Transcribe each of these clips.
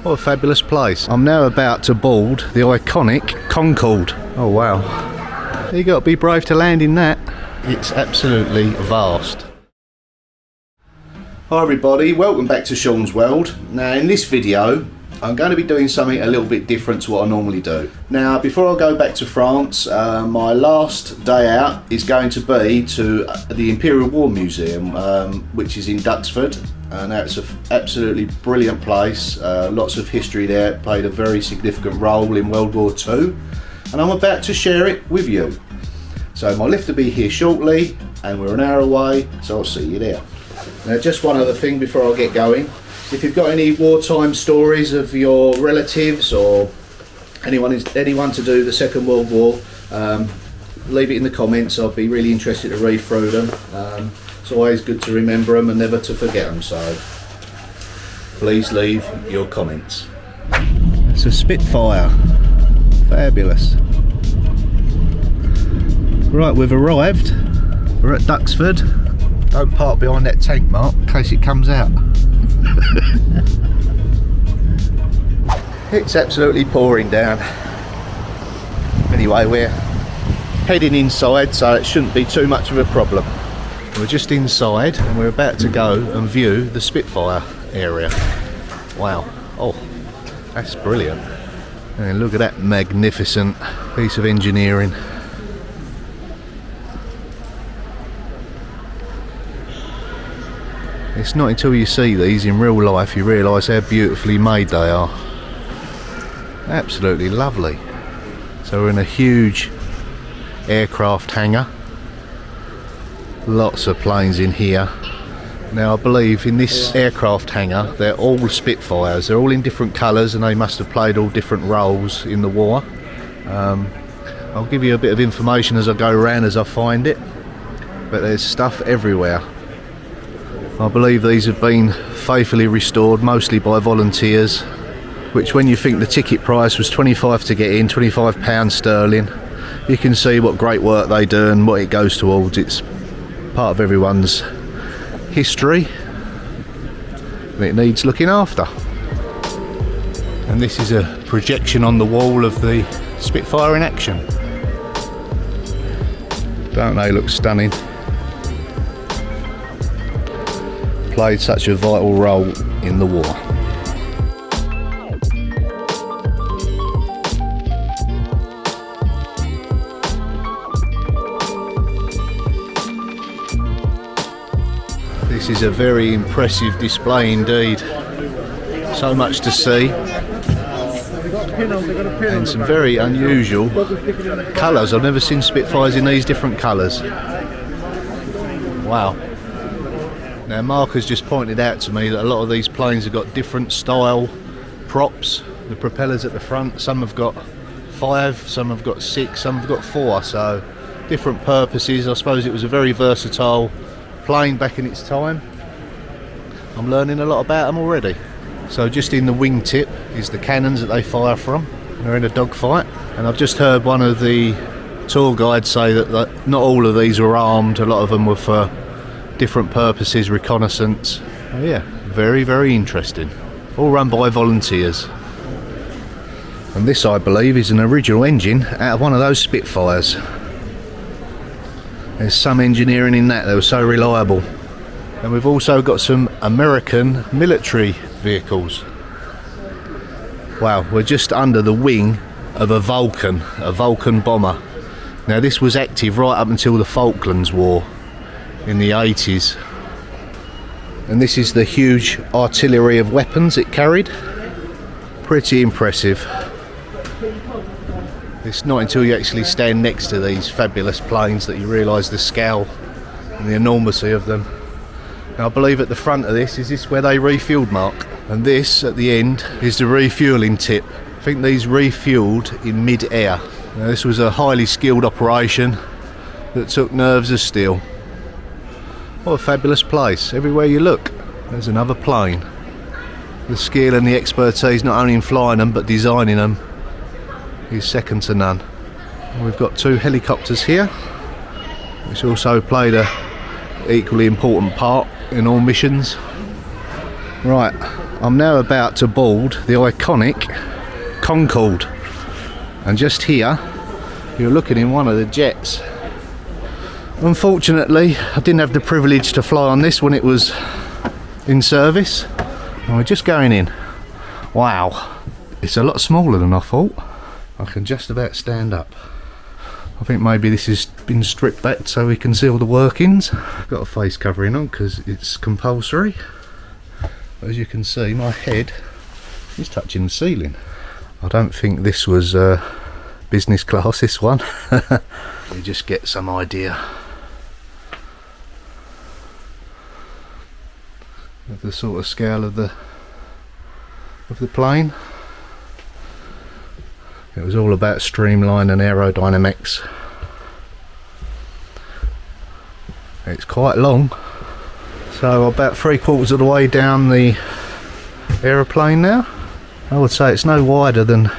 What a fabulous place. I'm now about to board the iconic Concorde. Oh wow. You got to be brave to land in that. It's absolutely vast. Hi everybody, welcome back to Sean's World. Now in this video I'm going to be doing something a little bit different to what I normally do. Now before I go back to France, my last day out is going to be to the Imperial War Museum, which is in Duxford. Now it's an absolutely brilliant place, lots of history there. It played a very significant role in World War II, and I'm about to share it with you. So my lift will be here shortly and we're an hour away, so I'll see you there. Now just one other thing before I get going. If you've got any wartime stories of your relatives or anyone to do the Second World War, leave it in the comments. I'd be really interested to read through them. It's always good to remember them and never to forget them, so please leave your comments. It's a Spitfire. Fabulous. Right, we've arrived. We're at Duxford. Don't park behind that tank, Mark, in case it comes out. It's absolutely pouring down. Anyway, we're heading inside, so it shouldn't be too much of a problem. We're just inside and we're about to go and view the Spitfire area. Wow. Oh, that's brilliant. And look at that magnificent piece of engineering. It's not until you see these in real life you realise how beautifully made they are. Absolutely lovely. So we're in a huge aircraft hangar. Lots of planes in here. Now I believe in this aircraft hangar they're all Spitfires. They're all in different colours and they must have played all different roles in the war. I'll give you a bit of information as I go around as I find it. But there's stuff everywhere. I believe these have been faithfully restored, mostly by volunteers, which when you think the ticket price was £25 to get in, £25 sterling, you can see what great work they do and what it goes towards. It's part of everyone's history and it needs looking after. And this is a projection on the wall of the Spitfire in action. Don't they look stunning? Played such a vital role in the war. This is a very impressive display indeed. So much to see. And some very unusual colours. I've never seen Spitfires in these different colours. Wow. Now Mark has just pointed out to me that a lot of these planes have got different style props. The propellers at the front, some have got 5, some have got 6, some have got 4, so different purposes. I suppose it was a very versatile plane back in its time. I'm learning a lot about them already. So just in the wingtip is the cannons that they fire from. They're in a dogfight, and I've just heard one of the tour guides say that not all of these were armed. A lot of them were for different purposes, reconnaissance. Oh yeah, very, very interesting. All run by volunteers. And this, I believe, is an original engine out of one of those Spitfires. There's some engineering in that, they were so reliable. And we've also got some American military vehicles. Wow, we're just under the wing of a Vulcan Bomber. Now this was active right up until the Falklands War in the 80s, and this is the huge artillery of weapons it carried. Pretty impressive. It's not until you actually stand next to these fabulous planes that you realise the scale and the enormity of them. Now I believe at the front of this, is this where they refuelled, Mark? And this at the end is the refuelling tip. I think these refuelled in mid-air. Now this was a highly skilled operation that took nerves of steel. What a fabulous place. Everywhere you look there's another plane. The skill and the expertise not only in flying them but designing them is second to none. And we've got 2 helicopters here which also played a equally important part in all missions. Right, I'm now about to board the iconic Concorde, and just here you're looking in one of the jets. Unfortunately, I didn't have the privilege to fly on this when it was in service, and we're just going in. Wow, it's a lot smaller than I thought. I can just about stand up. I think maybe this has been stripped back so we can see all the workings. I've got a face covering on because it's compulsory. As you can see, my head is touching the ceiling. I don't think this was business class, this one. You just get some idea of the sort of scale of the plane. It was all about streamline and aerodynamics. It's quite long, so about 3/4 of the way down the aeroplane now. I would say it's no wider than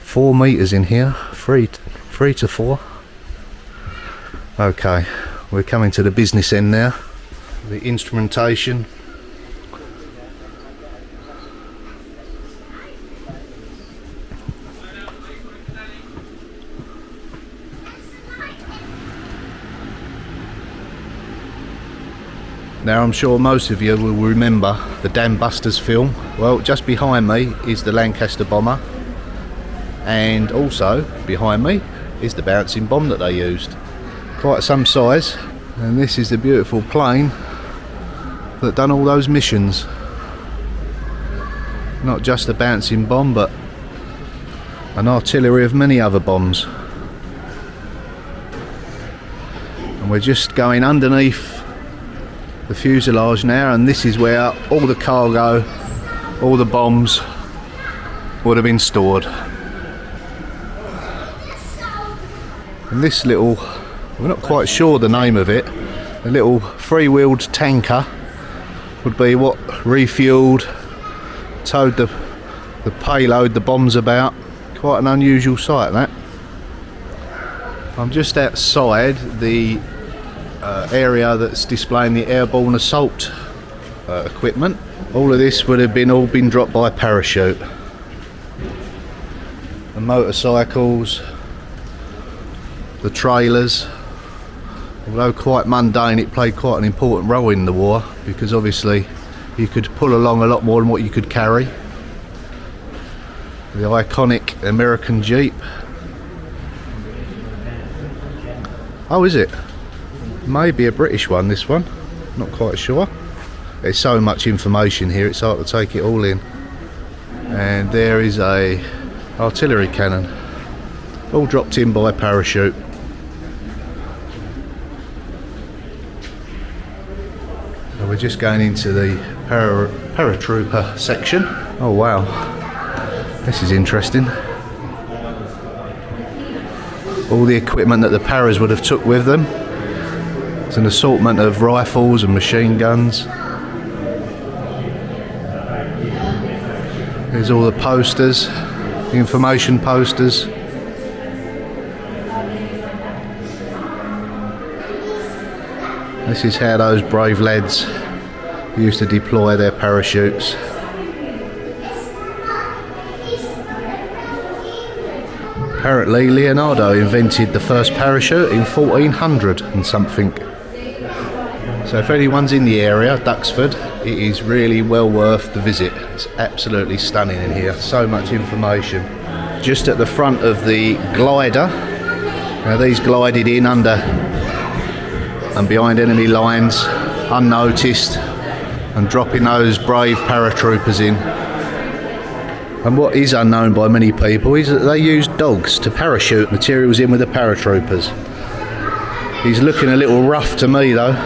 4 meters in here, 3 to 4. Okay, we're coming to the business end now. The instrumentation. Now I'm sure most of you will remember the Dam Busters film. Well, just behind me is the Lancaster Bomber, and also behind me is the bouncing bomb that they used. Quite some size, and this is the beautiful plane that done all those missions. Not just the bouncing bomb, but an artillery of many other bombs. And we're just going underneath the fuselage now, and this is where all the cargo, all the bombs would have been stored. And this little, we're not quite sure the name of it, a little three-wheeled tanker would be what refueled, towed the payload, the bombs about. Quite an unusual sight, that. I'm just outside the area that's displaying the airborne assault equipment. All of this would have been dropped by parachute. The motorcycles, the trailers, although quite mundane, it played quite an important role in the war, because obviously you could pull along a lot more than what you could carry. The iconic American Jeep. Oh, is it? Maybe a British one, this one. Not quite sure. There's so much information here, it's hard to take it all in. And there is a artillery cannon, all dropped in by parachute. So we're just going into the paratrooper section. Oh wow, this is interesting. All the equipment that the paras would have took with them. It's an assortment of rifles and machine guns. There's all the posters, the information posters. This is how those brave lads used to deploy their parachutes. Apparently Leonardo invented the first parachute in 1400 and something. So if anyone's in the area, Duxford, it is really well worth the visit. It's absolutely stunning in here, so much information. Just at the front of the glider, now these glided in under and behind enemy lines unnoticed and dropping those brave paratroopers in. And what is unknown by many people is that they used dogs to parachute materials in with the paratroopers. He's looking a little rough to me though.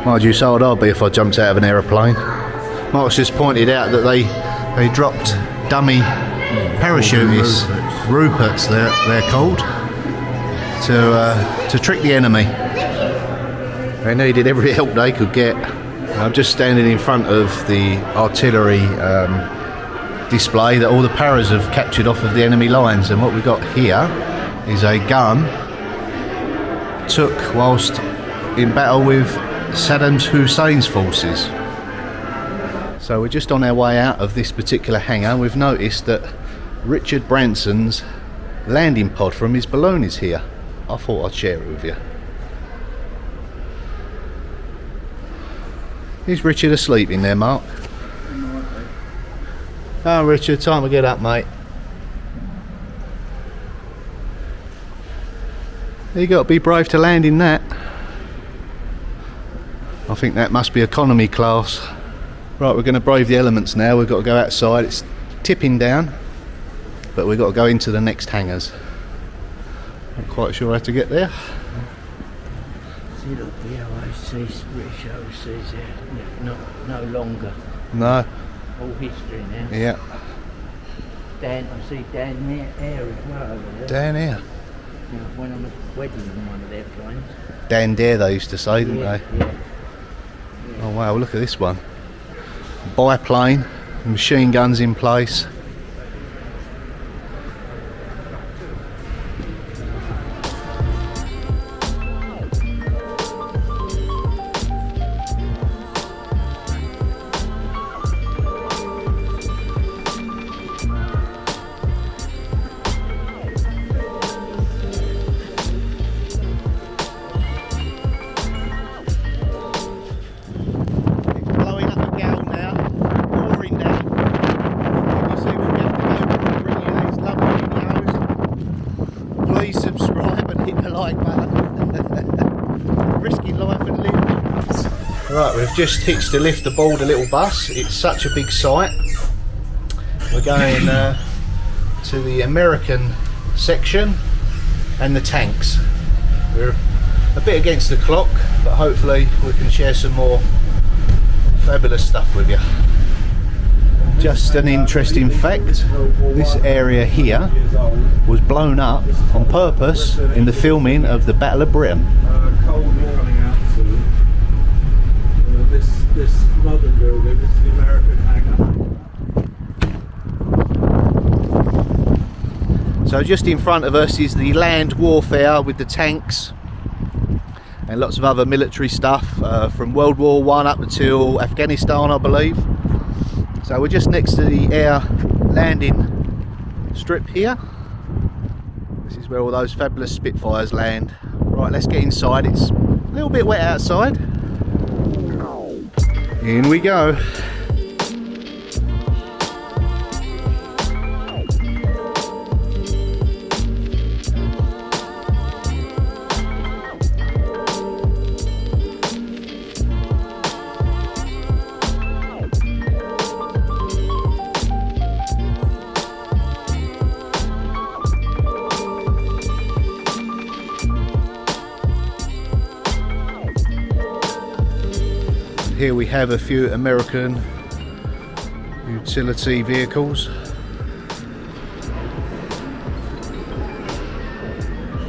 Mind you, so would I be if I jumped out of an aeroplane. Mark's just pointed out that they dropped dummy parachutists, Ruperts they're called, to trick the enemy. They needed every help they could get. I'm just standing in front of the artillery display that all the paras have captured off of the enemy lines, and what we've got here is a gun took whilst in battle with Saddam Hussein's forces. So we're just on our way out of this particular hangar. We've noticed that Richard Branson's landing pod from his balloon is here. I thought I'd share it with you. Is Richard asleep in there, Mark? Oh, Richard, time to get up, mate. You got to be brave to land in that. I think that must be economy class. Right, we're going to brave the elements now. We've got to go outside. It's tipping down, but we've got to go into the next hangars. Not quite sure how to get there. See, look, the OAC, British overseas there, no longer. No. All history now. Yeah. Dan, I see Dan Air as well over there. Down here. Yeah, went on a wedding in one of their planes. Dan Dare they used to say, didn't they? Yeah. Oh wow, look at this one. Biplane, machine guns in place. Right, we've just hitched the lift aboard a little bus. It's such a big site. We're going to the American section and the tanks. We're a bit against the clock, but hopefully we can share some more fabulous stuff with you. Just an interesting fact, this area here was blown up on purpose in the filming of the Battle of Britain. This modern building, this is the American hangar. So just in front of us is the land warfare with the tanks and lots of other military stuff from World War I up until Afghanistan, I believe. So we're just next to the air landing strip here. This is where all those fabulous Spitfires land. Right, let's get inside. It's a little bit wet outside. In we go. Here we have a few American utility vehicles.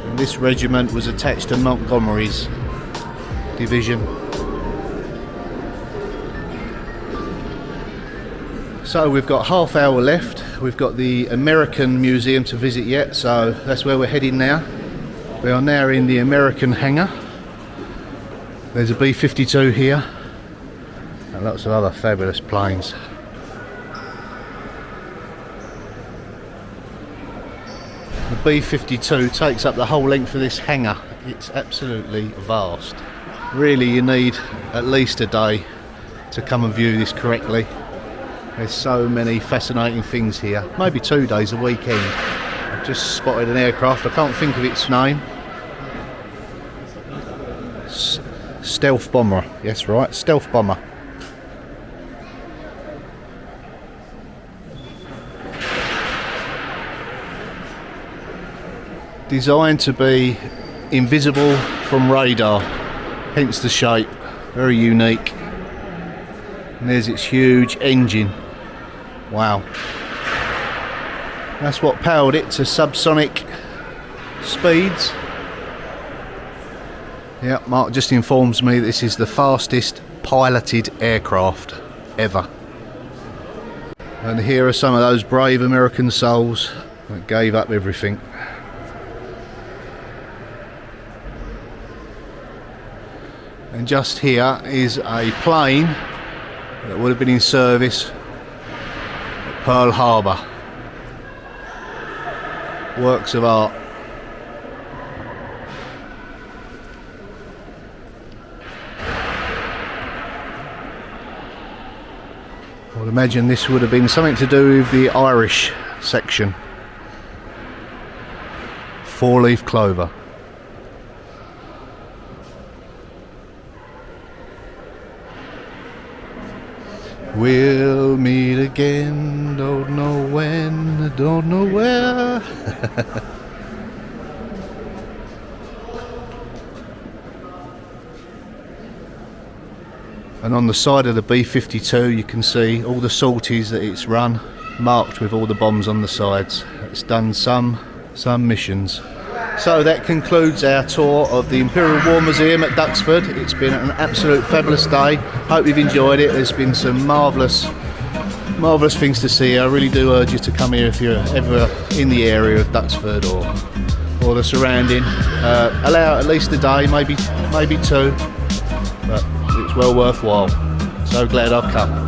And this regiment was attached to Montgomery's division. So we've got half hour left. We've got the American Museum to visit yet, so that's where we're heading now. We are now in the American hangar. There's a B-52 here. And lots of other fabulous planes. The B-52 takes up the whole length of this hangar. It's absolutely vast. Really, you need at least a day to come and view this correctly. There's so many fascinating things here. Maybe 2 days a weekend. I've just spotted an aircraft, I can't think of its name. Stealth Bomber, yes right, Stealth Bomber. Designed to be invisible from radar, hence the shape, very unique. And there's its huge engine. Wow. That's what powered it to subsonic speeds. Yeah, Mark just informs me this is the fastest piloted aircraft ever. And here are some of those brave American souls that gave up everything. And just here is a plane that would have been in service at Pearl Harbor. Works of art. I would imagine this would have been something to do with the Irish section. 4-leaf clover. We'll meet again, don't know when, don't know where. And on the side of the B-52 you can see all the sorties that it's run, marked with all the bombs on the sides. It's done some missions. So that concludes our tour of the Imperial War Museum at Duxford. It's been an absolute fabulous day. Hope you've enjoyed it. There's been some marvellous things to see. I really do urge you to come here if you're ever in the area of Duxford or the surrounding. Allow at least a day, maybe two, but it's well worthwhile. So glad I've come.